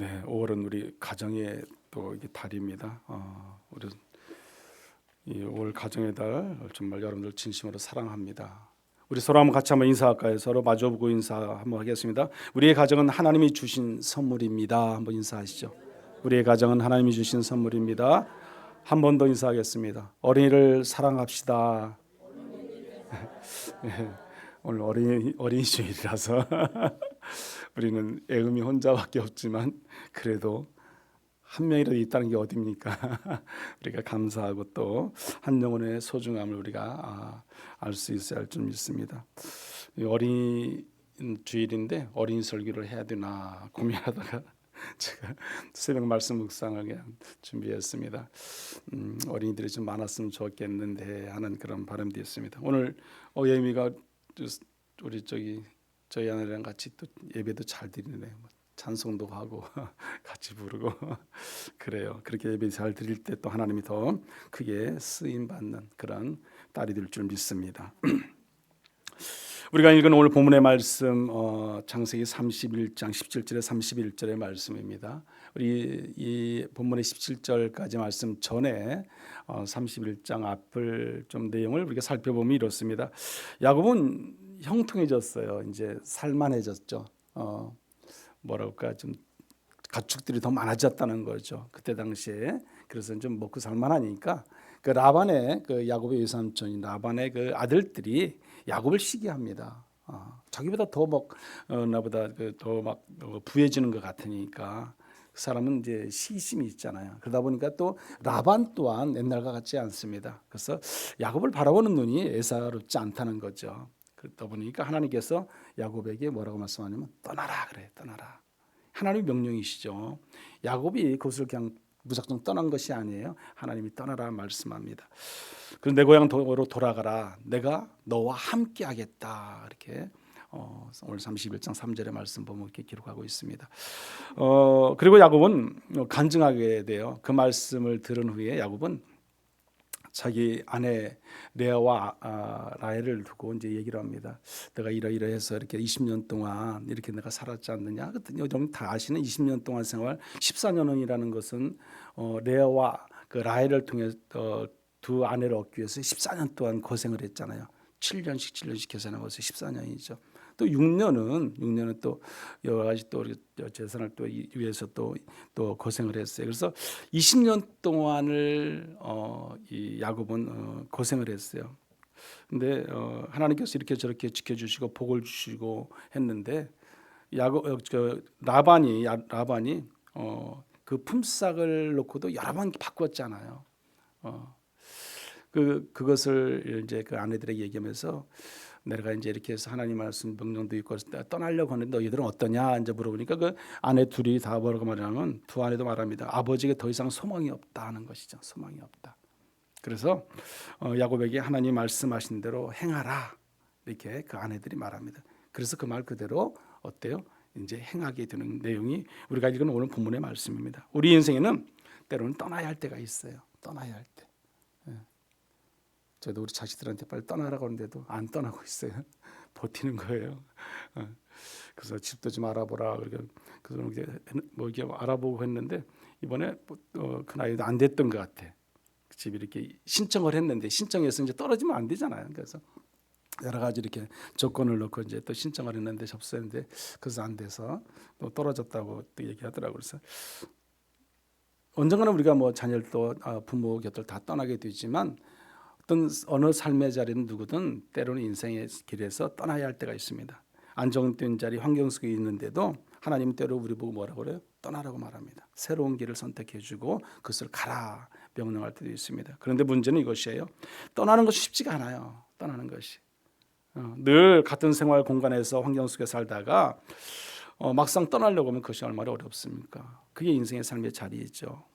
네, 5월은 우리 가정의 또 이게 달입니다. 우리 이 5월 가정의 달 정말 여러분들 진심으로 사랑합니다. 우리 서로 한번 같이 한번 인사할까요? 서로 마주보고 인사 한번 하겠습니다. 우리의 가정은 하나님이 주신 선물입니다. 한번 인사하시죠. 우리의 가정은 하나님이 주신 선물입니다. 한 번 더 인사하겠습니다. 어린이를 사랑합시다. 네, 오늘 어린이 주일이라서 우리는 애음이 혼자밖에 없지만 그래도 한 명이라도 있다는 게 어딥니까? 우리가 감사하고 또 한 영혼의 소중함을 우리가 알 수 있어야 할 줄 믿습니다. 어린이 주일인데 어린이 설교를 해야 되나 고민하다가 제가 새벽 말씀 묵상을 그냥 준비했습니다. 어린이들이 좀 많았으면 좋겠는데 하는 그런 바람도 있습니다. 오늘 예미가 우리 저희 아내랑 같이 또 예배도 잘 드리네. 찬송도 하고 같이 부르고 그래요. 그렇게 예배 잘 드릴 때 또 하나님이 더 크게 쓰임 받는 그런 딸이 될 줄 믿습니다. 우리가 읽은 오늘 본문의 말씀 창세기 31장 17절에 31절의 말씀입니다. 우리 이 본문의 17절까지 말씀 전에 31장 앞을 좀 내용을 우리가 살펴보면 이렇습니다. 야곱은 형통해졌어요. 이제 살만해졌죠. 뭐랄까 좀 가축들이 더 많아졌다는 거죠. 그때 당시에. 그래서 좀 먹고 살만하니까 그 라반의 그 야곱의 외삼촌인 라반의 그 아들들이 야곱을 시기합니다. 자기보다 더 나보다 더 막 부해지는 것 같으니까 그 사람은 이제 시기심이 있잖아요. 그러다 보니까 또 라반 또한 옛날과 같지 않습니다. 그래서 야곱을 바라보는 눈이 애사롭지 않다는 거죠. 그러다 보니까 하나님께서 야곱에게 뭐라고 말씀하냐면 떠나라 그래, 떠나라. 하나님의 명령이시죠. 야곱이 그것을 그냥 무작정 떠난 것이 아니에요. 하나님이 떠나라 말씀합니다. 그래서 내 고향으로 돌아가라. 내가 너와 함께 하겠다. 이렇게 오늘 31장 3절의 말씀 보면 이렇게 기록하고 있습니다. 그리고 야곱은 간증하게 돼요. 그 말씀을 들은 후에 야곱은 자기 아내 레아와 라헬을 두고 이제 얘기를 합니다. 내가 이러이러해서 이렇게 20년 동안 이렇게 내가 살았지 않느냐? 여러분 다 아시는 20년 동안 생활 14년이라는 것은 레아와 그 라헬을 통해 두 아내를 얻기 위해서 14년 동안 고생을 했잖아요. 7년씩 계산해 보세요. 14년이죠. 또 6년은 또 여러 가지 또 재산을 또 위해서 또 고생을 했어요. 그래서 20년 동안을 이 야곱은 고생을 했어요. 근데 하나님께서 이렇게 저렇게 지켜주시고 복을 주시고 했는데 라반이 그 품삯을 놓고도 여러 번 바꿨잖아요. 그것을 이제 그 아내들에게 얘기하면서 내가 이제 이렇게 해서 하나님 말씀 명령도 있고 떠나려고 하는데 너희들은 어떠냐 이제 물어보니까 그 아내 둘이 다 뭐라고 말하냐면 두 아내도 말합니다. 아버지에게 더 이상 소망이 없다 하는 것이죠. 소망이 없다. 그래서 야곱에게 하나님 말씀하신 대로 행하라 이렇게 그 아내들이 말합니다. 그래서 그 말 그대로 어때요? 이제 행하게 되는 내용이 우리가 읽은 오늘 본문의 말씀입니다. 우리 인생에는 때로는 떠나야 할 때가 있어요. 떠나야 할 때. 저도 우리 자식들한테 빨리 떠나라고 하는데도 안 떠나고 있어요. 버티는 거예요. 그래서 집도 좀 알아보라. 그래서 뭐 이렇게 알아보고 했는데 이번에 그 나이도 안 됐던 것 같아. 집 이렇게 신청을 했는데 신청해서 이제 떨어지면 안 되잖아요. 그래서 여러 가지 이렇게 조건을 넣고 이제 또 신청을 했는데 접수했는데 그래서 안 돼서 또 떨어졌다고 또 얘기하더라고요. 그래서 언젠가는 우리가 뭐 자녀를 또 부모 곁을 다 떠나게 되지만 어느 삶의 자리는 누구든 때로는 인생의 길에서 떠나야 할 때가 있습니다. 안정된 자리 환경 속에 있는데도 하나님 때로 우리 보고 뭐라고 그래요? 떠나라고 말합니다. 새로운 길을 선택해주고 그것을 가라 명령할 때도 있습니다. 그런데 문제는 이것이에요. 떠나는 것이 쉽지가 않아요. 떠나는 것이 늘 같은 생활 공간에서 환경 속에 살다가 막상 떠나려고 하면 그것이 얼마나 어렵습니까? 그게 인생의 삶의 자리이죠.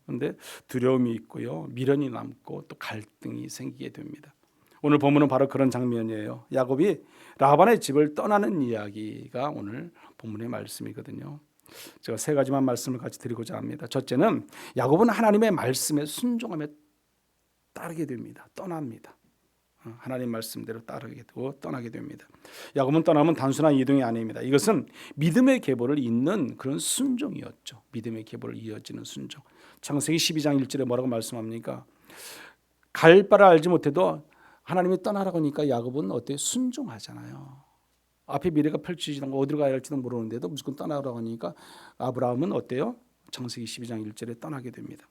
그런데 두려움이 있고요, 미련이 남고 또 갈등이 생기게 됩니다. 오늘 본문은 바로 그런 장면이에요. 야곱이 라반의 집을 떠나는 이야기가 오늘 본문의 말씀이거든요. 제가 세 가지만 말씀을 같이 드리고자 합니다. 첫째는 야곱은 하나님의 말씀에 순종하며 따르게 됩니다. 떠납니다. 하나님 말씀대로 따르게 되고 떠나게 됩니다. 야곱은 떠나면 단순한 이동이 아닙니다. 이것은 믿음의 계보를 잇는 그런 순종이었죠. 믿음의 계보를 이어지는 순종. 창세기 12장 1절에 뭐라고 말씀합니까? 갈 바를 알지 못해도 하나님이 떠나라고 하니까 야곱은 어때요? 순종하잖아요. 앞에 미래가 펼치지도 않고 어디로 가야 할지도 모르는데도 무조건 떠나라고 하니까 아브라함은 어때요? 창세기 12장 1절에 떠나게 됩니다.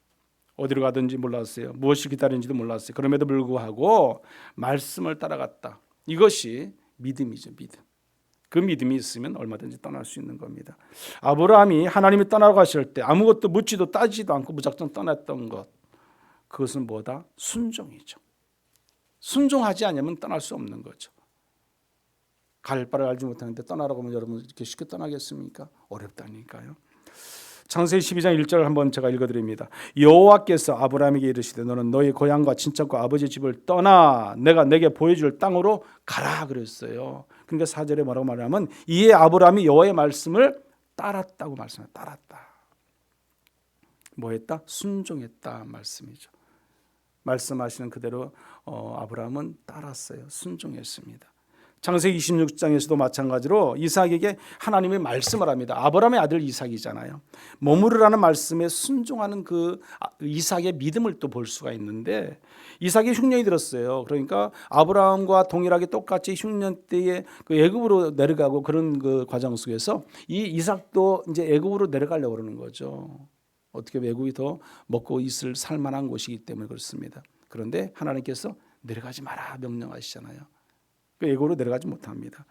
어디로 가든지 몰랐어요. 무엇을 기다리는지도 몰랐어요. 그럼에도 불구하고 말씀을 따라갔다. 이것이 믿음이죠. 믿음. 그 믿음이 있으면 얼마든지 떠날 수 있는 겁니다. 아브라함이 하나님이 떠나고 하실 때 아무것도 묻지도 따지도 않고 무작정 떠났던 것, 그것은 뭐다? 순종이죠. 순종하지 않으면 떠날 수 없는 거죠. 갈 바를 알지 못하는데 떠나라고 하면 여러분 이렇게 쉽게 떠나겠습니까? 어렵다니까요. 창세기 12장 1절 한번 제가 읽어드립니다. 여호와께서 아브라함에게 이르시되 너는 너희 고향과 친척과 아버지 집을 떠나 내가 내게 보여줄 땅으로 가라 그랬어요. 그러니까 4절에 뭐라고 말하면 이에 아브라함이 여호와의 말씀을 따랐다고 말씀해요. 따랐다. 뭐 했다? 순종했다 말씀이죠. 말씀하시는 그대로 아브라함은 따랐어요. 순종했습니다. 창세기 26장에서도 마찬가지로 이삭에게 하나님의 말씀을 합니다. 아브라함의 아들 이삭이잖아요. 머무르라는 말씀에 순종하는 그 이삭의 믿음을 또 볼 수가 있는데 이삭이 흉년이 들었어요. 그러니까 아브라함과 동일하게 똑같이 흉년 때에 그 애굽으로 내려가고 그런 그 과정 속에서 이 이삭도 이제 애굽으로 내려가려고 그러는 거죠. 어떻게 애굽이 더 먹고 있을 살만한 곳이기 때문에 그렇습니다. 그런데 하나님께서 내려가지 마라 명령하시잖아요. 애굽으로 내려가지 못합니다.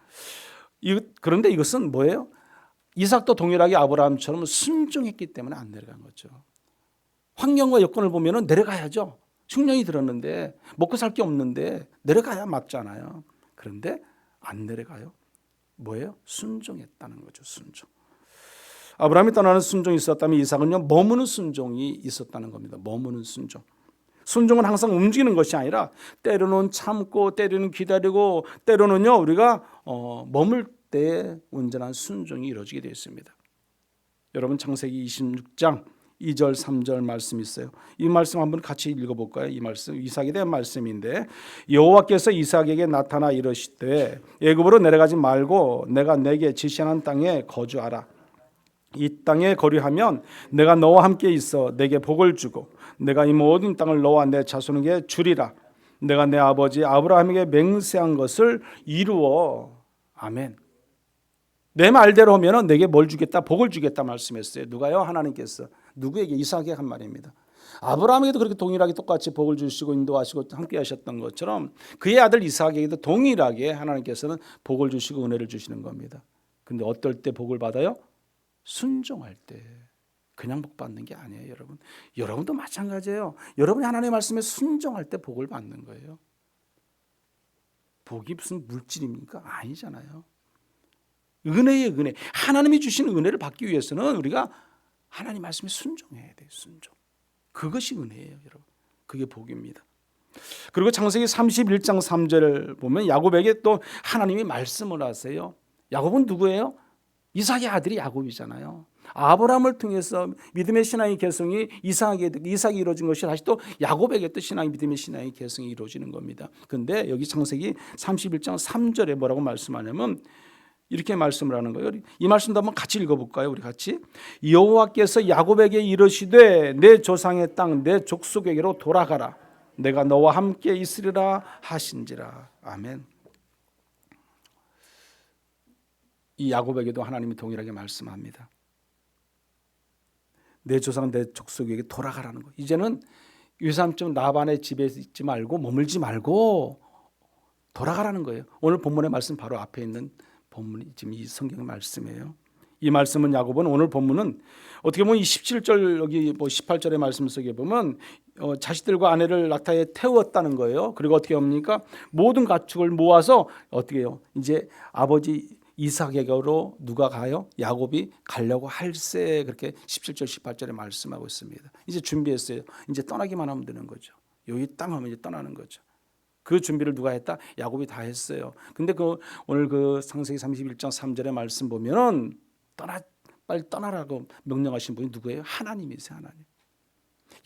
그런데 이것은 뭐예요? 이삭도 동일하게 아브라함처럼 순종했기 때문에 안 내려간 거죠. 환경과 여건을 보면 내려가야죠. 흉년이 들었는데 먹고 살 게 없는데 내려가야 맞잖아요. 그런데 안 내려가요. 뭐예요? 순종했다는 거죠. 순종. 아브라함이 떠나는 순종이 있었다면 이삭은요 머무는 순종이 있었다는 겁니다. 머무는 순종. 순종은 항상 움직이는 것이 아니라 때로는 참고 때로는 기다리고 때로는요 우리가 머물 때 온전한 순종이 이루어지게 되어 있습니다. 여러분 창세기 26장 2절 3절 말씀 있어요. 이 말씀 한번 같이 읽어볼까요? 이 말씀 이삭에 대한 말씀인데 여호와께서 이삭에게 나타나 이르시되 애굽으로 내려가지 말고 내가 내게 지시하는 땅에 거주하라. 이 땅에 거류하면 내가 너와 함께 있어 내게 복을 주고 내가 이 모든 땅을 너와 내 자손에게 주리라. 내가 내 아버지 아브라함에게 맹세한 것을 이루어. 아멘. 내 말대로 하면 내게 뭘 주겠다? 복을 주겠다 말씀했어요. 누가요? 하나님께서. 누구에게? 이삭에게 한 말입니다. 아브라함에게도 그렇게 동일하게 똑같이 복을 주시고 인도하시고 함께 하셨던 것처럼 그의 아들 이삭에게도 동일하게 하나님께서는 복을 주시고 은혜를 주시는 겁니다. 근데 어떨 때 복을 받아요? 순종할 때. 그냥 복 받는 게 아니에요, 여러분. 여러분도 마찬가지예요. 여러분이 하나님의 말씀에 순종할 때 복을 받는 거예요. 복이 무슨 물질입니까? 아니잖아요. 은혜의 은혜. 하나님이 주신 은혜를 받기 위해서는 우리가 하나님 말씀에 순종해야 돼요. 순종. 그것이 은혜예요, 여러분. 그게 복입니다. 그리고 창세기 31장 3절을 보면 야곱에게 또 하나님이 말씀을 하세요. 야곱은 누구예요? 이삭의 아들이 야곱이잖아요. 아브라함을 통해서 믿음의 신앙의 계승이 이삭이 이루어진 것이 다시 또 야곱에게 또 신앙의 믿음의 신앙의 계승이 이루어지는 겁니다. 그런데 여기 창세기 31장 3절에 뭐라고 말씀하냐면 이렇게 말씀을 하는 거예요. 이 말씀도 한번 같이 읽어볼까요? 우리 같이. 여호와께서 야곱에게 이르시되 내 조상의 땅 내 족속에게로 돌아가라. 내가 너와 함께 있으리라 하신지라. 아멘. 이 야곱에게도 하나님이 동일하게 말씀합니다. 내 조상 내 족속에게 돌아가라는 거. 이제는 유삼촌 라반의 집에 있지 말고 머물지 말고 돌아가라는 거예요. 오늘 본문의 말씀 바로 앞에 있는 본문이 지금 이 성경 말씀이에요. 이 말씀은 야곱은 오늘 본문은 어떻게 보면 이 17절 여기 18절의 말씀 속에 보면 자식들과 아내를 낙타에 태웠다는 거예요. 그리고 어떻게 합니까? 모든 가축을 모아서 어떻게 해요? 이제 아버지 이삭에게로 누가 가요? 야곱이 가려고 할세. 그렇게 17절 18절에 말씀하고 있습니다. 이제 준비했어요. 이제 떠나기만 하면 되는 거죠. 여기 땅 하면 이제 떠나는 거죠. 그 준비를 누가 했다? 야곱이 다 했어요. 근데 오늘 그 창세기 31장 3절의 말씀 보면은 빨리 떠나라고 명령하신 분이 누구예요? 하나님이세요. 하나님.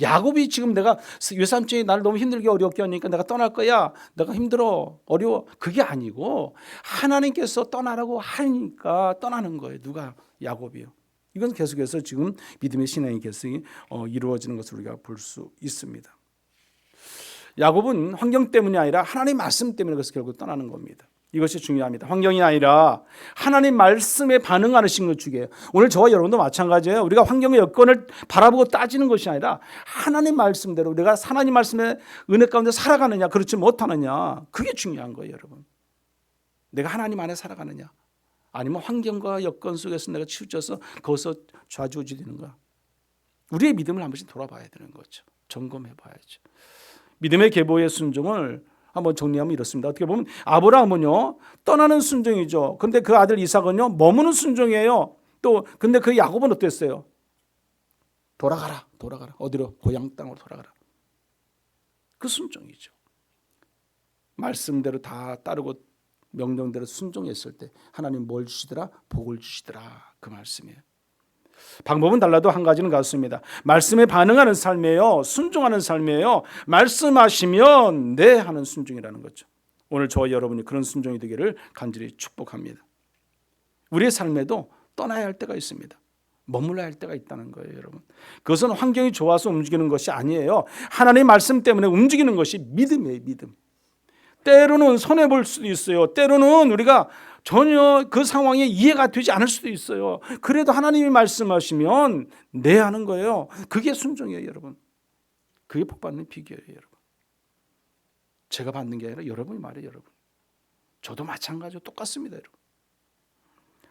야곱이 지금 내가 외삼촌이 나를 너무 힘들게 어렵게 하니까 내가 떠날 거야. 내가 힘들어. 어려워. 그게 아니고 하나님께서 떠나라고 하니까 떠나는 거예요. 누가? 야곱이요. 이건 계속해서 지금 믿음의 신앙이 계속 이루어지는 것을 우리가 볼 수 있습니다. 야곱은 환경 때문이 아니라 하나님 말씀 때문에 그래서 결국 떠나는 겁니다. 이것이 중요합니다. 환경이 아니라 하나님 말씀에 반응하는 것 중에 오늘 저와 여러분도 마찬가지예요. 우리가 환경의 여건을 바라보고 따지는 것이 아니라 하나님 말씀대로 우리가 하나님 말씀의 은혜 가운데 살아가느냐 그렇지 못하느냐 그게 중요한 거예요. 여러분, 내가 하나님 안에 살아가느냐 아니면 환경과 여건 속에서 내가 치우쳐서 거기서 좌지우지되는가. 우리의 믿음을 한 번씩 돌아봐야 되는 거죠. 점검해 봐야죠. 믿음의 계보의 순종을 한번 정리하면 이렇습니다. 어떻게 보면 아브라함은요 떠나는 순종이죠. 그런데 그 아들 이삭은요 머무는 순종이에요. 또 근데 그 야곱은 어땠어요? 돌아가라. 어디로? 고향 땅으로 돌아가라. 그 순종이죠. 말씀대로 다 따르고 명령대로 순종했을 때 하나님 뭘 주시더라? 복을 주시더라. 그 말씀이에요. 방법은 달라도 한 가지는 같습니다. 말씀에 반응하는 삶이에요. 순종하는 삶이에요. 말씀하시면 네 하는 순종이라는 거죠. 오늘 저와 여러분이 그런 순종이 되기를 간절히 축복합니다. 우리의 삶에도 떠나야 할 때가 있습니다. 머물러야 할 때가 있다는 거예요. 여러분, 그것은 환경이 좋아서 움직이는 것이 아니에요. 하나님의 말씀 때문에 움직이는 것이 믿음이에요. 믿음. 때로는 손해볼 수도 있어요. 때로는 우리가 전혀 그 상황에 이해가 되지 않을 수도 있어요. 그래도 하나님이 말씀하시면 네 하는 거예요. 그게 순종이에요. 여러분, 그게 복받는 비결이에요. 여러분, 제가 받는 게 아니라 여러분이 말이에요. 여러분, 저도 마찬가지로 똑같습니다. 여러분,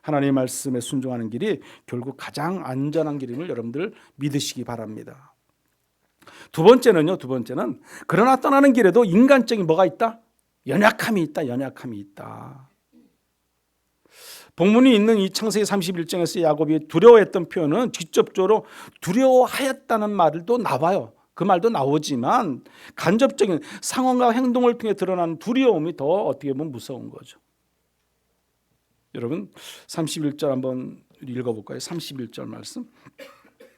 하나님의 말씀에 순종하는 길이 결국 가장 안전한 길임을 여러분들 믿으시기 바랍니다. 두 번째는 그러나 떠나는 길에도 인간적인 뭐가 있다? 연약함이 있다. 본문이 있는 이 창세기 31장에서 야곱이 두려워했던 표현은 직접적으로 두려워하였다는 말도 나와요. 그 말도 나오지만 간접적인 상황과 행동을 통해 드러나는 두려움이 더 어떻게 보면 무서운 거죠. 여러분 31절 한번 읽어볼까요? 31절 말씀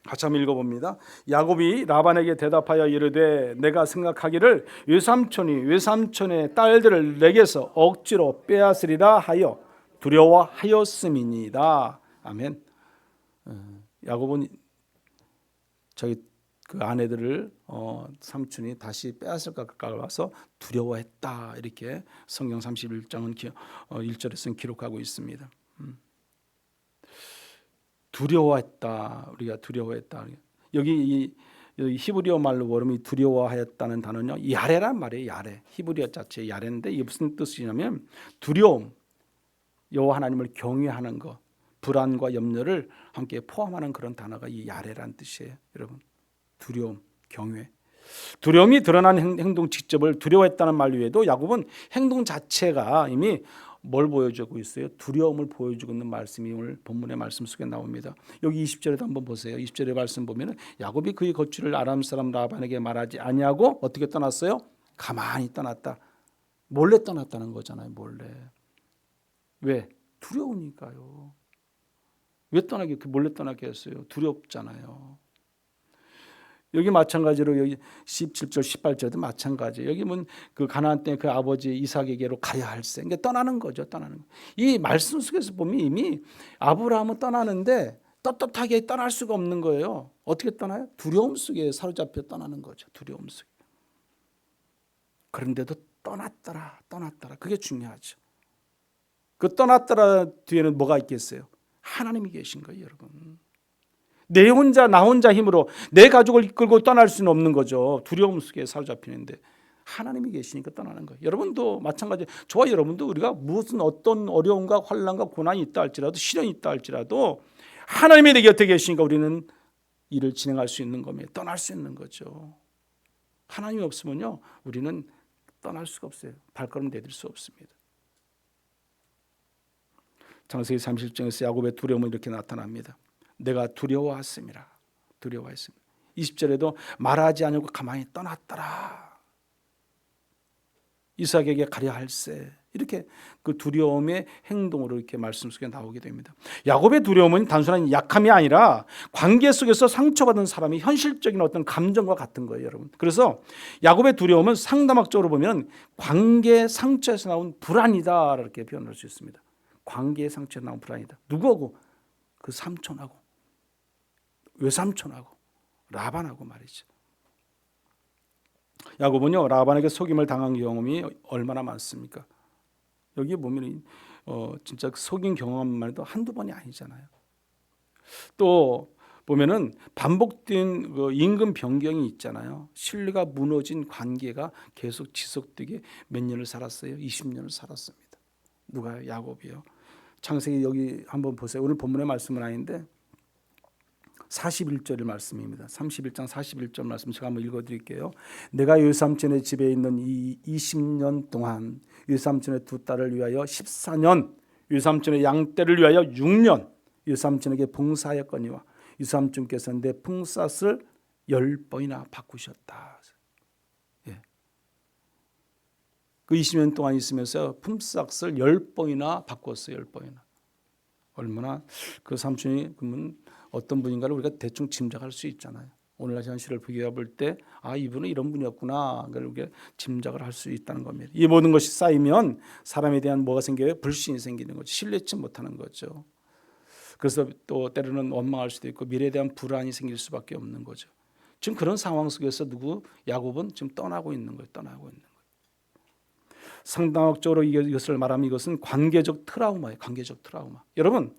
같이 한번 읽어봅니다. 야곱이 라반에게 대답하여 이르되 내가 생각하기를 외삼촌의 딸들을 내게서 억지로 빼앗으리라 하여 두려워하였음이니이다. 아멘. 야곱은 저희 그 아내들을 삼촌이 다시 빼앗을까 봐서 두려워했다. 이렇게 성경 31장은 1절에서는 기록하고 있습니다. 두려워했다. 우리가 두려워했다. 여기 히브리어 말로 보면 두려워하였다는 단어는요 야레란 말이에요. 야레. 히브리어 자체 야레인데 이게 무슨 뜻이냐면 두려움, 여호와 하나님을 경외하는 것, 불안과 염려를 함께 포함하는 그런 단어가 이 야레란 뜻이에요. 여러분, 두려움, 경외. 두려움이 드러난 행동 직접을 두려워했다는 말 외에도 야곱은 행동 자체가 이미 뭘 보여주고 있어요? 두려움을 보여주고 있는 말씀이 오늘 본문의 말씀 속에 나옵니다. 여기 20절에도 한번 보세요. 20절의 말씀 보면은 야곱이 그의 거취를 아람 사람 라반에게 말하지 아니하고 어떻게 떠났어요? 가만히 떠났다. 몰래 떠났다는 거잖아요. 몰래. 왜? 두려우니까요. 왜 떠나게 몰래 떠나게 했어요? 두렵잖아요. 여기 마찬가지로 여기 17절 18절도 마찬가지예요. 여기 그 가나안 땅에 그 아버지 이삭에게로 가야 할세. 그러니까 떠나는 거죠. 떠나는 거. 이 말씀 속에서 보면 이미 아브라함은 떠나는데 떳떳하게 떠날 수가 없는 거예요. 어떻게 떠나요? 두려움 속에 사로잡혀 떠나는 거죠. 두려움 속에. 그런데도 떠났더라. 그게 중요하죠. 그 떠났더라 뒤에는 뭐가 있겠어요? 하나님이 계신 거예요, 여러분. 나 혼자 힘으로 내 가족을 이끌고 떠날 수는 없는 거죠. 두려움 속에 사로잡히는데 하나님이 계시니까 떠나는 거예요. 여러분도 마찬가지. 저와 여러분도 우리가 무슨 어떤 어려움과 환난과 고난이 있다 할지라도 시련이 있다 할지라도 하나님이 내 곁에 계시니까 우리는 일을 진행할 수 있는 겁니다. 떠날 수 있는 거죠. 하나님이 없으면요 우리는 떠날 수가 없어요. 발걸음 내딜 수 없습니다. 창세기 30장에서 야곱의 두려움은 이렇게 나타납니다. 내가 두려워했습니다. 20절에도 말하지 않고 가만히 떠났더라. 이삭에게 가려 할세. 이렇게 그 두려움의 행동으로 이렇게 말씀 속에 나오게 됩니다. 야곱의 두려움은 단순한 약함이 아니라 관계 속에서 상처받은 사람이 현실적인 어떤 감정과 같은 거예요, 여러분. 그래서 야곱의 두려움은 상담학적으로 보면 관계 상처에서 나온 불안이다 이렇게 표현할 수 있습니다. 관계의 상처에서 나온 불안이다. 누구하고? 그 삼촌하고, 외삼촌하고, 라반하고 말이죠. 야곱은요, 라반에게 속임을 당한 경험이 얼마나 많습니까? 여기 보면 진짜 속인 경험만 해도 한두 번이 아니잖아요. 또 보면은 반복된 그 임금 변경이 있잖아요. 신뢰가 무너진 관계가 계속 지속되게 몇 년을 살았어요? 20년을 살았습니다. 누가요? 야곱이요. 창세기 여기 한번 보세요. 오늘 본문의 말씀은 아닌데 41절의 말씀입니다. 31장 41절 말씀 제가 한번 읽어드릴게요. 내가 외삼촌의 집에 있는 이 20년 동안 외삼촌의 두 딸을 위하여 14년, 외삼촌의 양떼를 위하여 6년 외삼촌에게 봉사하였거니와 외삼촌께서 내 품삯을 10번이나 바꾸셨다. 예. 그 20년 동안 있으면서 품삯을 10번이나 바꿨어요. 10번이나. 얼마나 그 삼촌이 그러면 어떤 분인가를 우리가 대충 짐작할 수 있잖아요. 오늘날 현실을 비교해 볼 때 이분은 이런 분이었구나. 그걸 짐작을 할 수 있다는 겁니다. 이 모든 것이 쌓이면 사람에 대한 뭐가 생겨요? 불신이 생기는 거죠. 신뢰치 못하는 거죠. 그래서 또 때로는 원망할 수도 있고 미래에 대한 불안이 생길 수밖에 없는 거죠. 지금 그런 상황 속에서 야곱은 지금 떠나고 있는 거예요. 떠나고 있는 거예요. 상담학적으로 이것을 말하면 이것은 관계적 트라우마예요. 관계적 트라우마. 여러분,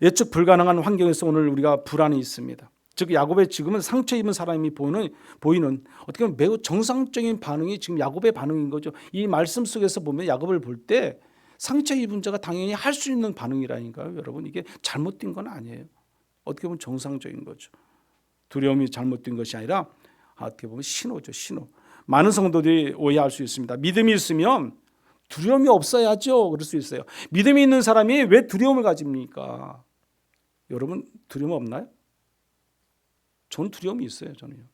예측 불가능한 환경에서 오늘 우리가 불안이 있습니다. 즉 야곱의 지금은 상처 입은 사람이 보이는 어떻게 보면 매우 정상적인 반응이 지금 야곱의 반응인 거죠. 이 말씀 속에서 보면 야곱을 볼 때 상처 입은 자가 당연히 할 수 있는 반응이라니까요. 여러분, 이게 잘못된 건 아니에요. 어떻게 보면 정상적인 거죠. 두려움이 잘못된 것이 아니라 어떻게 보면 신호죠. 신호. 많은 성도들이 오해할 수 있습니다. 믿음이 있으면 두려움이 없어야죠. 그럴 수 있어요. 믿음이 있는 사람이 왜 두려움을 가집니까? 여러분 두려움 없나요? 저는 두려움이 있어요. 저는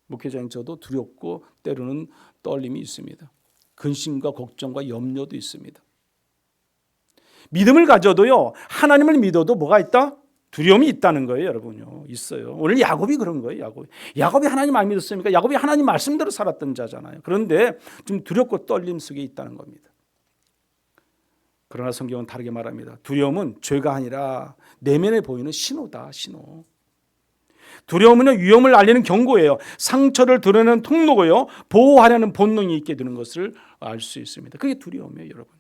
목회자인 저도 두렵고 때로는 떨림이 있습니다. 근심과 걱정과 염려도 있습니다. 믿음을 가져도요, 하나님을 믿어도 뭐가 있다? 두려움이 있다는 거예요, 여러분요. 있어요. 오늘 야곱이 그런 거예요. 야곱이 하나님 안 믿었습니까? 야곱이 하나님 말씀대로 살았던 자잖아요. 그런데 좀 두렵고 떨림 속에 있다는 겁니다. 그러나 성경은 다르게 말합니다. 두려움은 죄가 아니라 내면에 보이는 신호다. 신호. 두려움은 위험을 알리는 경고예요. 상처를 드러내는 통로고요. 보호하려는 본능이 있게 되는 것을 알 수 있습니다. 그게 두려움이에요, 여러분.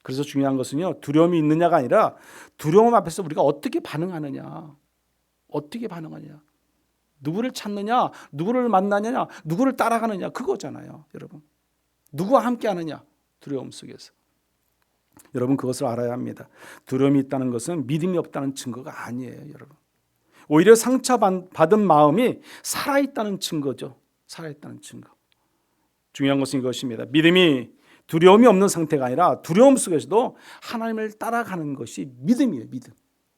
그래서 중요한 것은요, 두려움이 있느냐가 아니라 두려움 앞에서 우리가 어떻게 반응하느냐, 어떻게 반응하느냐, 누구를 찾느냐, 누구를 만나느냐, 누구를 따라가느냐, 그거잖아요, 여러분. 누구와 함께하느냐, 두려움 속에서. 여러분 그것을 알아야 합니다. 두려움이 있다는 것은 믿음이 없다는 증거가 아니에요, 여러분. 오히려 상처받은 마음이 살아있다는 증거죠. 살아있다는 증거. 중요한 것은 이것입니다. 믿음이 두려움이 없는 상태가 아니라 두려움 속에서도 하나님을 따라가는 것이 믿음이에요. 믿음.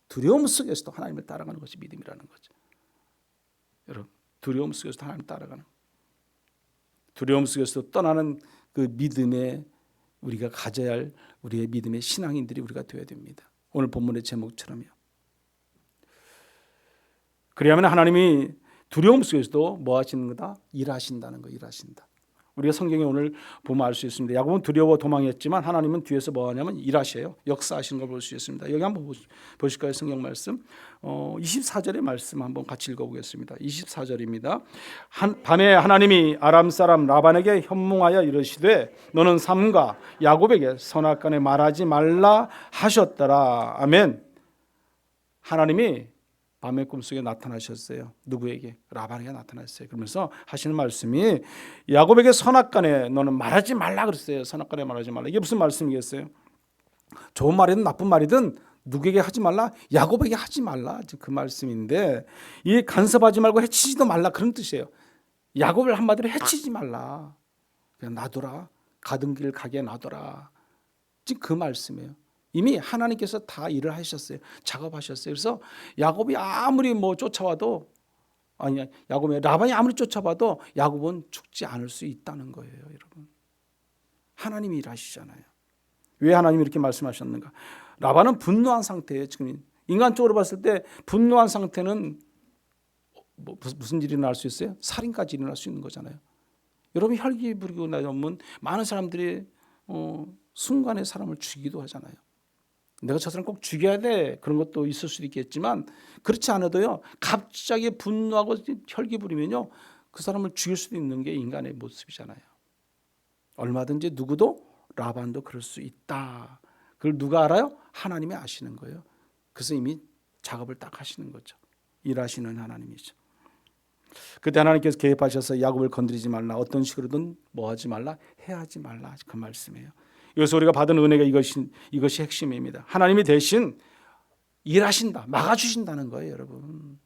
두려움 속에서도 하나님을 따라가는 것이 믿음이라는 거죠. 여러분, 두려움 속에서도 하나님을 따라가는, 두려움 속에서도 떠나는 그 믿음에 우리가 가져야 할 우리의 믿음의 신앙인들이 우리가 되어야 됩니다. 오늘 본문의 제목처럼요. 그래야만 하나님이 두려움 속에서도 뭐 하시는 거다? 일하신다는 거, 일하신다. 우리가 성경에 오늘 보면 알 수 있습니다. 야곱은 두려워 도망했지만 하나님은 뒤에서 뭐 하냐면 일하셔요. 역사하시는 걸 볼 수 있습니다. 여기 한번 보실까요? 성경 말씀 24절의 말씀 한번 같이 읽어보겠습니다. 24절입니다. 밤에 하나님이 아람 사람 라반에게 현몽하여 이르시되 너는 삼가 야곱에게 선악간에 말하지 말라 하셨더라. 아멘. 하나님이 밤의 꿈속에 나타나셨어요. 누구에게? 라반에게 나타났어요. 그러면서 하시는 말씀이 야곱에게 선악간에 너는 말하지 말라 그랬어요. 선악간에 말하지 말라. 이게 무슨 말씀이겠어요? 좋은 말이든 나쁜 말이든 누구에게 하지 말라? 야곱에게 하지 말라. 그 말씀인데 이 간섭하지 말고 해치지도 말라 그런 뜻이에요. 야곱을 한마디로 해치지 말라. 그냥 놔둬라. 가던 길 가게 놔둬라. 지금 그 말씀이에요. 이미 하나님께서 다 일을 하셨어요. 작업하셨어요. 그래서 야곱이 아무리 쫓아와도 야곱이 라반이 아무리 쫓아봐도 야곱은 죽지 않을 수 있다는 거예요, 여러분. 하나님이 일하시잖아요. 왜 하나님이 이렇게 말씀하셨는가? 라반은 분노한 상태예요. 지금 인간적으로 봤을 때 분노한 상태는 무슨 일이 일어날 수 있어요? 살인까지 일어날 수 있는 거잖아요. 여러분 혈기 부리고 나면 많은 사람들이 순간에 사람을 죽이기도 하잖아요. 내가 저 사람 꼭 죽여야 돼 그런 것도 있을 수도 있겠지만 그렇지 않아도요. 갑자기 분노하고 혈기 부리면요. 그 사람을 죽일 수도 있는 게 인간의 모습이잖아요. 얼마든지 누구도 라반도 그럴 수 있다. 그걸 누가 알아요? 하나님이 아시는 거예요. 그래서 이미 작업을 딱 하시는 거죠. 일하시는 하나님이죠. 그때 하나님께서 개입하셔서 야곱을 건드리지 말라. 어떤 식으로든 뭐 하지 말라. 해하지 말라. 그 말씀이에요. 여기서 우리가 받은 은혜가 이것이 핵심입니다. 하나님이 대신 일하신다. 막아주신다는 거예요. 여러분.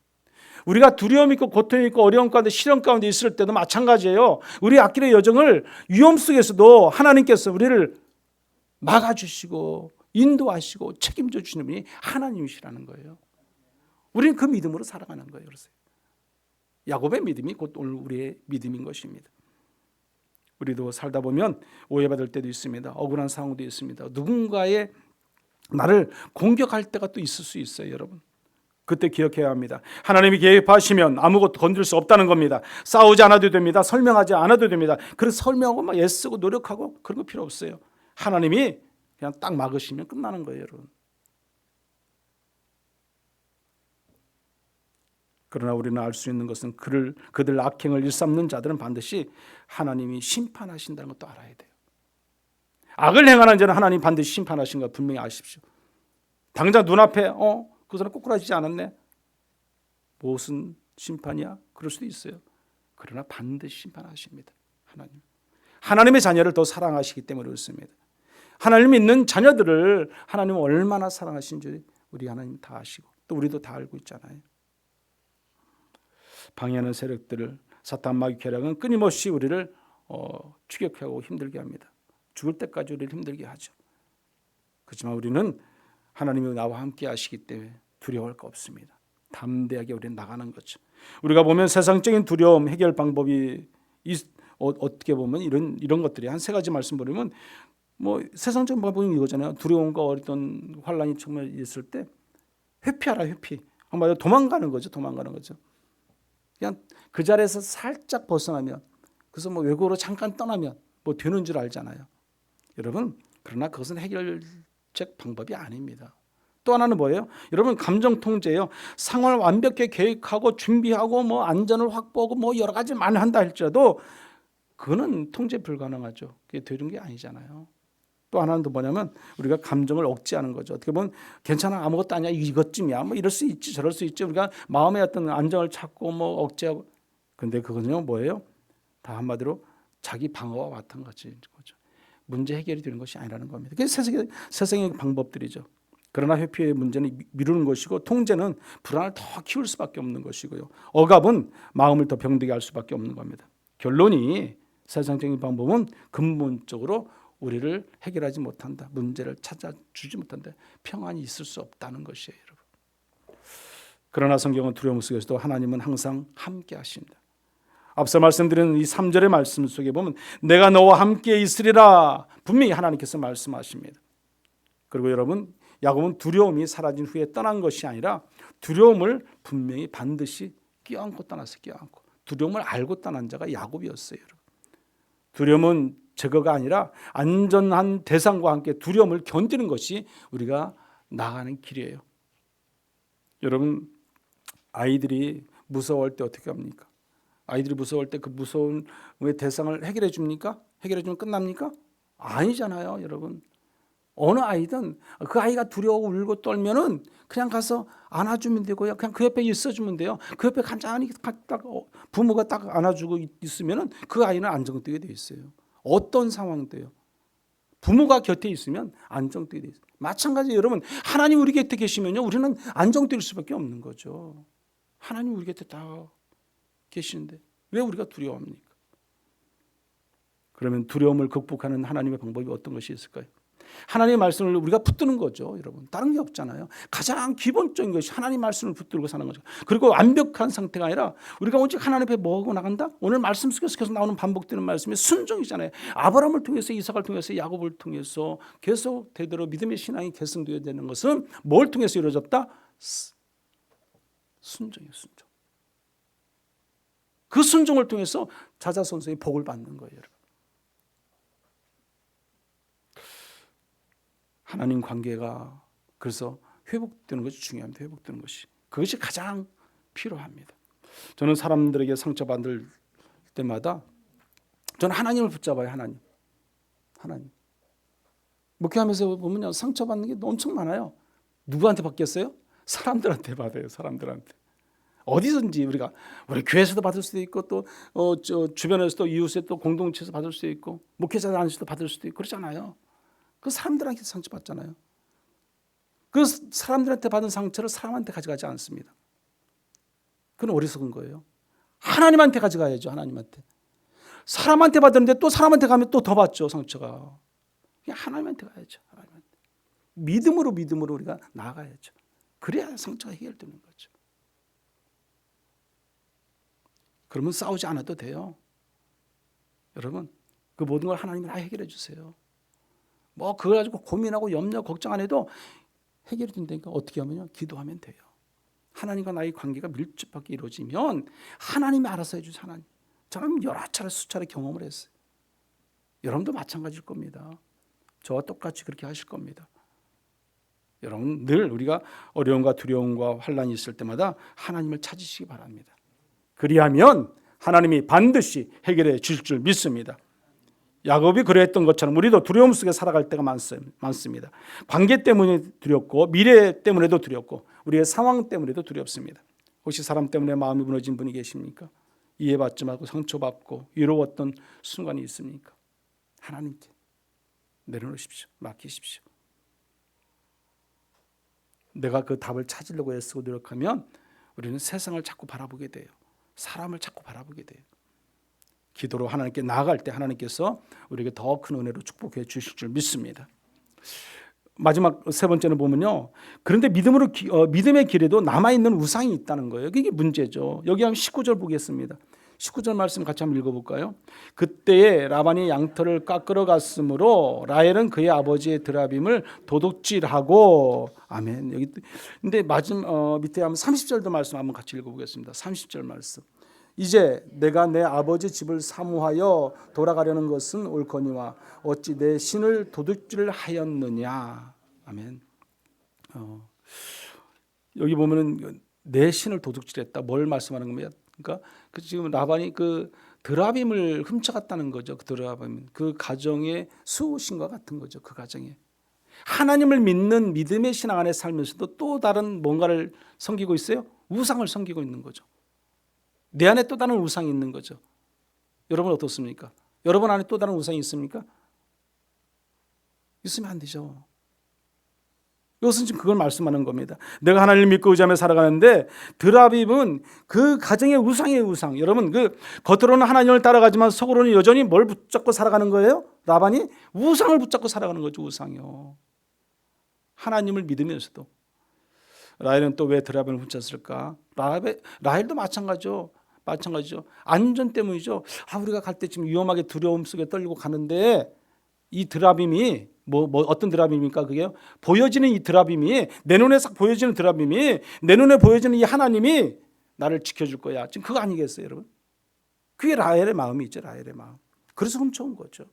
우리가 두려움 있고 고통 있고 어려움 가운데 시련 가운데 있을 때도 마찬가지예요. 우리 앞길의 여정을 위험 속에서도 하나님께서 우리를 막아주시고 인도하시고 책임져 주시는 분이 하나님이시라는 거예요. 우리는 그 믿음으로 살아가는 거예요. 그래서 야곱의 믿음이 곧 오늘 우리의 믿음인 것입니다. 우리도 살다 보면 오해받을 때도 있습니다. 억울한 상황도 있습니다. 누군가의 나를 공격할 때가 또 있을 수 있어요. 여러분. 그때 기억해야 합니다. 하나님이 개입하시면 아무것도 건드릴 수 없다는 겁니다. 싸우지 않아도 됩니다. 설명하지 않아도 됩니다. 그래서 설명하고 막 애쓰고 노력하고 그런 거 필요 없어요. 하나님이 그냥 딱 막으시면 끝나는 거예요. 여러분. 그러나 우리는 알 수 있는 것은 그들 악행을 일삼는 자들은 반드시 하나님이 심판하신다는 것도 알아야 돼요. 악을 행하는 자는 하나님 반드시 심판하신 거 분명히 아십시오. 당장 눈앞에 그 사람 꼬꾸라지지 않았네. 무슨 심판이야? 그럴 수도 있어요. 그러나 반드시 심판하십니다. 하나님의 자녀를 더 사랑하시기 때문에 그렇습니다. 하나님 믿는 자녀들을 하나님은 얼마나 사랑하신지 우리 하나님 다 아시고 또 우리도 다 알고 있잖아요. 방해하는 세력들을 사탄 마귀 계략은 끊임없이 우리를 추격하고 힘들게 합니다. 죽을 때까지 우리를 힘들게 하죠. 그렇지만 우리는 하나님이 나와 함께 하시기 때문에 두려워할 거 없습니다. 담대하게 우리는 나가는 거죠. 우리가 보면 세상적인 두려움 해결 방법이 어떻게 보면 이런 것들이 한 세 가지 말씀 보면 세상적인 방법은 이거잖아요. 두려움과 어떤 환란이 정말 있을 때 회피하라. 회피. 한마디로 도망가는 거죠. 그냥 그 자리에서 살짝 벗어나면 그래서 외국으로 잠깐 떠나면 되는 줄 알잖아요. 여러분 그러나 그것은 해결책 방법이 아닙니다. 또 하나는 뭐예요? 여러분 감정 통제예요. 상황을 완벽히 계획하고 준비하고 안전을 확보하고 여러 가지 많이 한다 할지라도 그거는 통제 불가능하죠. 그게 되는 게 아니잖아요. 또 하나는 또 뭐냐면 우리가 감정을 억제하는 거죠. 어떻게 보면 괜찮아 아무것도 아니야 이것쯤이야 이럴 수 있지 저럴 수 있지 우리가 마음의 어떤 안정을 찾고 억제하고 근데 그거는요 뭐예요? 다 한마디로 자기 방어와 마찬가지인 거죠. 문제 해결이 되는 것이 아니라는 겁니다. 그게 세상의 방법들이죠. 그러나 회피의 문제는 미루는 것이고 통제는 불안을 더 키울 수밖에 없는 것이고요. 억압은 마음을 더 병들게 할 수밖에 없는 겁니다. 결론이 세상적인 방법은 근본적으로 우리를 해결하지 못한다. 문제를 찾아주지 못한다. 평안이 있을 수 없다는 것이에요. 여러분. 그러나 성경은 두려움 속에서도 하나님은 항상 함께 하십니다. 앞서 말씀드린 이 3절의 말씀 속에 보면 내가 너와 함께 있으리라 분명히 하나님께서 말씀하십니다. 그리고 여러분 야곱은 두려움이 사라진 후에 떠난 것이 아니라 두려움을 분명히 반드시 껴안고 떠났어요. 껴안고. 두려움을 알고 떠난 자가 야곱이었어요. 여러분. 두려움은 제거가 아니라 안전한 대상과 함께 두려움을 견디는 것이 우리가 나가는 길이에요. 여러분 아이들이 무서워할 때 어떻게 합니까? 아이들이 무서워할 때 그 무서운 대상을 해결해 줍니까? 해결해 주면 끝납니까? 아니잖아요. 여러분 어느 아이든 그 아이가 두려워 울고 떨면은 그냥 가서 안아주면 되고요. 그냥 그 옆에 있어주면 돼요. 그 옆에 간단히 딱 부모가 딱 안아주고 있으면은 그 아이는 안정되게 돼 있어요. 어떤 상황도요. 부모가 곁에 있으면 안정되게 돼 있어요. 마찬가지 여러분 하나님 우리 곁에 계시면요 우리는 안정될 수밖에 없는 거죠. 하나님 우리 곁에 다 계시는데 왜 우리가 두려워합니까? 그러면 두려움을 극복하는 하나님의 방법이 어떤 것이 있을까요? 하나님의 말씀을 우리가 붙드는 거죠, 여러분. 다른 게 없잖아요. 가장 기본적인 것이 하나님 말씀을 붙들고 사는 거죠. 그리고 완벽한 상태가 아니라 우리가 오직 하나님 앞에 뭐 하고 나간다? 오늘 말씀 속에서 계속 나오는 반복되는 말씀이 순종이잖아요. 아브라함을 통해서, 이삭을 통해서, 야곱을 통해서 계속 대대로 믿음의 신앙이 계승되어야 되는 것은 뭘 통해서 이루어졌다? 순종이에요, 순종. 그 순종을 통해서 자자손손이 복을 받는 거예요, 여러분. 하나님 관계가 그래서 회복되는 것이 중요합니다. 회복되는 것이. 그것이 가장 필요합니다. 저는 사람들에게 상처받을 때마다 저는 하나님을 붙잡아요. 하나님. 목회하면서 보면요, 상처받는 게 엄청 많아요. 누구한테 받겠어요? 사람들한테 받아요. 사람들한테. 어디든지 우리 교회에서도 받을 수도 있고 또 주변에서도 이웃에 또 공동체에서 받을 수도 있고 목회자 안에서도 받을 수도 있고 그렇잖아요. 그 사람들한테 상처받잖아요. 그 사람들한테 받은 상처를 사람한테 가져가지 않습니다. 그건 어리석은 거예요. 하나님한테 가져가야죠. 하나님한테. 사람한테 받았는데 또 사람한테 가면 또 더 받죠, 상처가. 그냥 하나님한테 가야죠. 하나님한테. 믿음으로 우리가 나아가야죠. 그래야 상처가 해결되는 거죠. 그러면 싸우지 않아도 돼요. 여러분, 그 모든 걸 하나님이 다 해결해 주세요. 뭐 그걸 가지고 고민하고 염려 걱정 안 해도 해결이 된다니까. 어떻게 하면요? 기도하면 돼요. 하나님과 나의 관계가 밀접하게 이루어지면 하나님이 알아서 해주세요. 하나님. 저는 여러 차례 수차례 경험을 했어요. 여러분도 마찬가지일 겁니다. 저와 똑같이 그렇게 하실 겁니다. 여러분 늘 우리가 어려움과 두려움과 환란이 있을 때마다 하나님을 찾으시기 바랍니다. 그리하면 하나님이 반드시 해결해 주실 줄 믿습니다. 야곱이 그랬던 것처럼 우리도 두려움 속에 살아갈 때가 많습니다. 관계 때문에 두렵고 미래 때문에도 두렵고 우리의 상황 때문에도 두렵습니다. 혹시 사람 때문에 마음이 무너진 분이 계십니까? 이해받지 말고 상처받고 위로웠던 순간이 있습니까? 하나님께 내려놓으십시오. 맡기십시오. 내가 그 답을 찾으려고 애쓰고 노력하면 우리는 세상을 자꾸 바라보게 돼요. 사람을 자꾸 바라보게 돼요. 기도로 하나님께 나아갈 때 하나님께서 우리에게 더 큰 은혜로 축복해 주실 줄 믿습니다. 마지막 세 번째는 보면요. 그런데 믿음의 길에도 남아있는 우상이 있다는 거예요. 이게 문제죠. 여기 한번 19절 보겠습니다. 19절 말씀 같이 한번 읽어볼까요? 그때에 라반이 양털을 깎으러 갔으므로 라헬은 그의 아버지의 드라빔을 도둑질하고 아멘. 여기 근데 밑에 한번 30절도 말씀 한번 같이 읽어보겠습니다. 30절 말씀. 이제 내가 내 아버지 집을 사모하여 돌아가려는 것은 옳거니와 어찌 내 신을 도둑질하였느냐. 아멘. 여기 보면은 내 신을 도둑질했다. 뭘 말씀하는 겁니까? 그러니까 지금 라반이 그 드라빔을 훔쳐갔다는 거죠. 그 드라빔, 그 가정의 수호신과 같은 거죠. 그 가정에 하나님을 믿는 믿음의 신앙 안에 살면서도 또 다른 뭔가를 섬기고 있어요. 우상을 섬기고 있는 거죠. 내 안에 또 다른 우상이 있는 거죠. 여러분 어떻습니까? 여러분 안에 또 다른 우상이 있습니까? 있으면 안 되죠. 이것은 지금 그걸 말씀하는 겁니다. 내가 하나님을 믿고 의지하며 살아가는데 드라빔은 그 가정의 우상의 우상. 여러분 그 겉으로는 하나님을 따라가지만 속으로는 여전히 뭘 붙잡고 살아가는 거예요? 라반이 우상을 붙잡고 살아가는 거죠. 우상이요. 하나님을 믿으면서도. 라헬은 또 왜 드라빔을 훔쳤을까? 라헬도 마찬가지죠. 안전 때문이죠. 우리가 갈 때 지금 위험하게 두려움 속에 떨리고 가는데 이 드라빔이 어떤 드라빔입니까? 그게요. 보여지는 이 드라빔이 내 눈에 싹 보여지는 드라빔이 내 눈에 보여지는 이 하나님이 나를 지켜줄 거야. 지금 그거 아니겠어요, 여러분? 그게 라헬의 마음이 있죠. 라헬의 마음. 그래서 훔쳐온 거죠.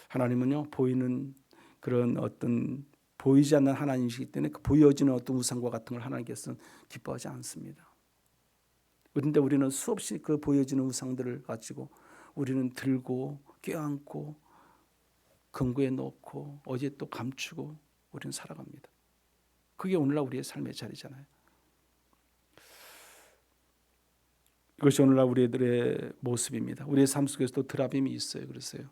하나님은요 보이는 그런 어떤 보이지 않는 하나님이시기 때문에 그 보여지는 어떤 우상과 같은 걸 하나님께서는 기뻐하지 않습니다. 그런데 우리는 수없이 그 보여지는 우상들을 가지고 우리는 들고 껴안고 금고에 넣고 어디에 또 감추고 우리는 살아갑니다. 그게 오늘날 우리의 삶의 자리잖아요. 이것이 오늘날 우리들의 모습입니다. 우리의 삶 속에서도 드라빔이 있어요. 그랬어요.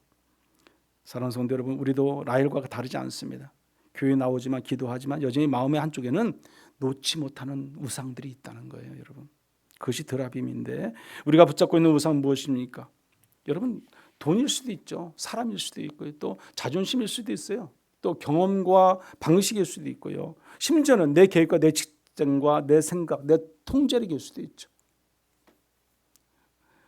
사랑하는 성도 여러분, 우리도 라헬과 다르지 않습니다. 교회 나오지만 기도하지만 여전히 마음의 한쪽에는 놓지 못하는 우상들이 있다는 거예요, 여러분. 그것이 드라빔인데 우리가 붙잡고 있는 우상은 무엇입니까? 여러분 돈일 수도 있죠. 사람일 수도 있고요. 또 자존심일 수도 있어요. 또 경험과 방식일 수도 있고요. 심지어는 내 계획과 내 직장과 내 생각, 내 통제력일 수도 있죠.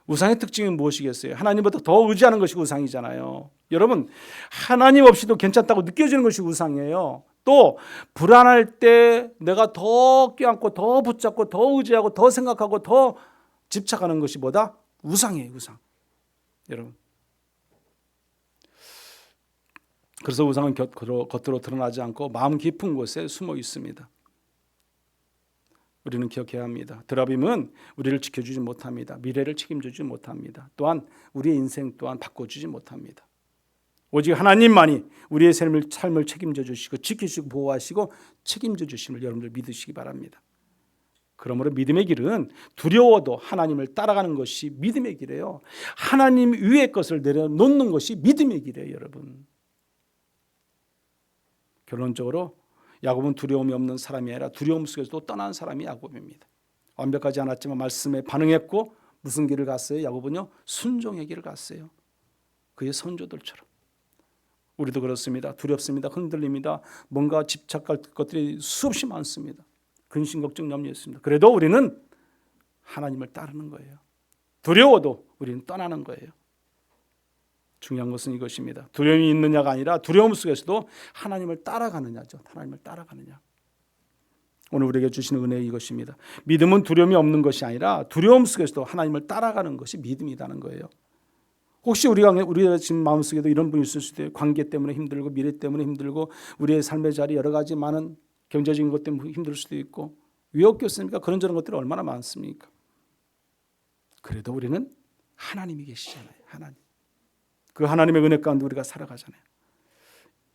우상의 특징이 무엇이겠어요? 하나님보다 더 의지하는 것이 우상이잖아요. 여러분, 하나님 없이도 괜찮다고 느껴지는 것이 우상이에요. 또 불안할 때 내가 더 껴안고 더 붙잡고 더 의지하고 더 생각하고 더 집착하는 것이 뭐다? 우상이에요. 우상. 여러분, 그래서 우상은 겉으로 드러나지 않고 마음 깊은 곳에 숨어 있습니다. 우리는 기억해야 합니다. 드라빔은 우리를 지켜주지 못합니다. 미래를 책임져주지 못합니다. 또한 우리의 인생 또한 바꿔주지 못합니다. 오직 하나님만이 우리의 삶을 책임져 주시고 지키시고 보호하시고 책임져 주심을 여러분들 믿으시기 바랍니다. 그러므로 믿음의 길은 두려워도 하나님을 따라가는 것이 믿음의 길이에요. 하나님 위의 것을 내려놓는 것이 믿음의 길이에요, 여러분. 결론적으로 야곱은 두려움이 없는 사람이 아니라 두려움 속에서도 떠난 사람이 야곱입니다. 완벽하지 않았지만 말씀에 반응했고 무슨 길을 갔어요? 야곱은요, 순종의 길을 갔어요. 그의 선조들처럼. 우리도 그렇습니다. 두렵습니다. 흔들립니다. 뭔가 집착할 것들이 수없이 많습니다. 근심, 걱정, 염려 있습니다. 그래도 우리는 하나님을 따르는 거예요. 두려워도 우리는 떠나는 거예요. 중요한 것은 이것입니다. 두려움이 있느냐가 아니라 두려움 속에서도 하나님을 따라가느냐죠. 하나님을 따라가느냐. 오늘 우리에게 주시는 은혜는 이것입니다. 믿음은 두려움이 없는 것이 아니라 두려움 속에서도 하나님을 따라가는 것이 믿음이라는 거예요. 혹시 우리가 지금 마음속에도 이런 분이 있을 수도 있어요. 관계 때문에 힘들고 미래 때문에 힘들고 우리의 삶의 자리 여러 가지 많은 경제적인 것 때문에 힘들 수도 있고 왜 없겠습니까? 그런저런 것들이 얼마나 많습니까? 그래도 우리는 하나님이 계시잖아요. 하나님. 그 하나님의 은혜 가운데 우리가 살아가잖아요.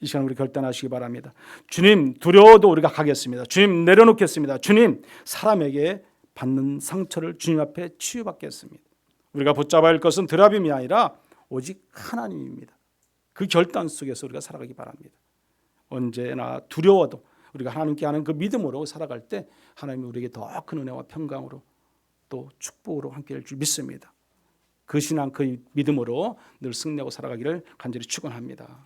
이 시간 우리 결단하시기 바랍니다. 주님, 두려워도 우리가 가겠습니다. 주님, 내려놓겠습니다. 주님, 사람에게 받는 상처를 주님 앞에 치유받겠습니다. 우리가 붙잡아야 할 것은 드라빔이 아니라 오직 하나님입니다. 그 결단 속에서 우리가 살아가기 바랍니다. 언제나 두려워도 우리가 하나님께 하는 그 믿음으로 살아갈 때 하나님이 우리에게 더 큰 은혜와 평강으로 또 축복으로 함께할 줄 믿습니다. 그 신앙, 그 믿음으로 늘 승리하고 살아가기를 간절히 축원합니다.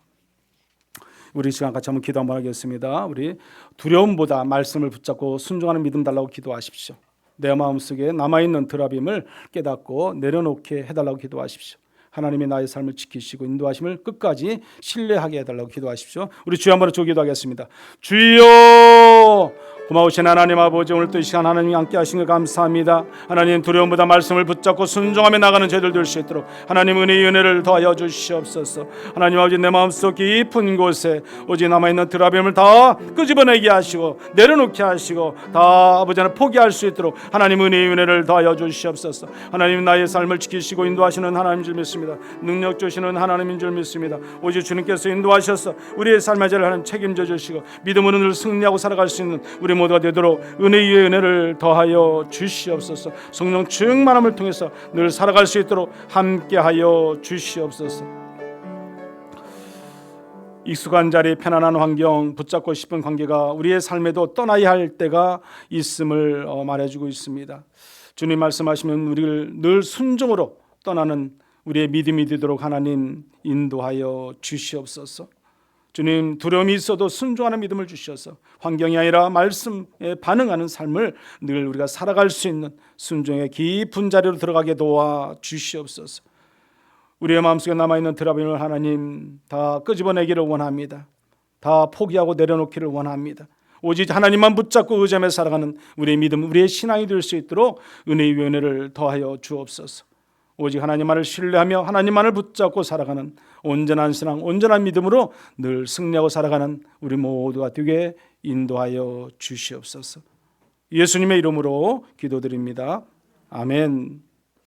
우리 시간 같이 한번 기도 한번 하겠습니다. 우리 두려움보다 말씀을 붙잡고 순종하는 믿음 달라고 기도하십시오. 내 마음속에 남아있는 드라빔을 깨닫고 내려놓게 해달라고 기도하십시오. 하나님이 나의 삶을 지키시고 인도하심을 끝까지 신뢰하게 해달라고 기도하십시오. 우리 주여 한번 기도하겠습니다. 주여, 고마우신 하나님 아버지, 오늘 또 이 시간 하나님이 함께 하신 것 감사합니다. 하나님, 두려움보다 말씀을 붙잡고 순종하며 나가는 저희들 될 수 있도록 하나님 은혜의 은혜를 더하여 주시옵소서. 하나님 아버지, 내 마음속 깊은 곳에 오직 남아있는 드라빔을 다 끄집어내게 하시고 내려놓게 하시고 다 아버지는 포기할 수 있도록 하나님 은혜의 은혜를 더하여 주시옵소서. 하나님, 나의 삶을 지키시고 인도하시는 하나님인 줄 믿습니다. 능력 주시는 하나님인 줄 믿습니다. 오직 주님께서 인도하셔서 우리의 삶의 자리를 하나님 책임져 주시고 믿음으로 늘 승리하고 살아갈 수 있는 우리 모두가 되도록 은혜 위에 은혜를 더하여 주시옵소서. 성령 충만함을 통해서 늘 살아갈 수 있도록 함께하여 주시옵소서. 익숙한 자리, 편안한 환경, 붙잡고 싶은 관계가 우리의 삶에도 떠나야 할 때가 있음을 말해주고 있습니다. 주님 말씀하시면 우리를 늘 순종으로 떠나는 우리의 믿음이 되도록 하나님 인도하여 주시옵소서. 주님, 두려움이 있어도 순종하는 믿음을 주셔서 환경이 아니라 말씀에 반응하는 삶을 늘 우리가 살아갈 수 있는 순종의 깊은 자리로 들어가게 도와 주시옵소서. 우리의 마음속에 남아있는 드라빔을 하나님 다 끄집어내기를 원합니다. 다 포기하고 내려놓기를 원합니다. 오직 하나님만 붙잡고 의지하며 살아가는 우리의 믿음, 우리의 신앙이 될 수 있도록 은혜의 은혜를 더하여 주옵소서. 오직 하나님만을 신뢰하며 하나님만을 붙잡고 살아가는 온전한 신앙, 온전한 믿음으로 늘 승리하고 살아가는 우리 모두가 되게 인도하여 주시옵소서. 예수님의 이름으로 기도드립니다. 아멘.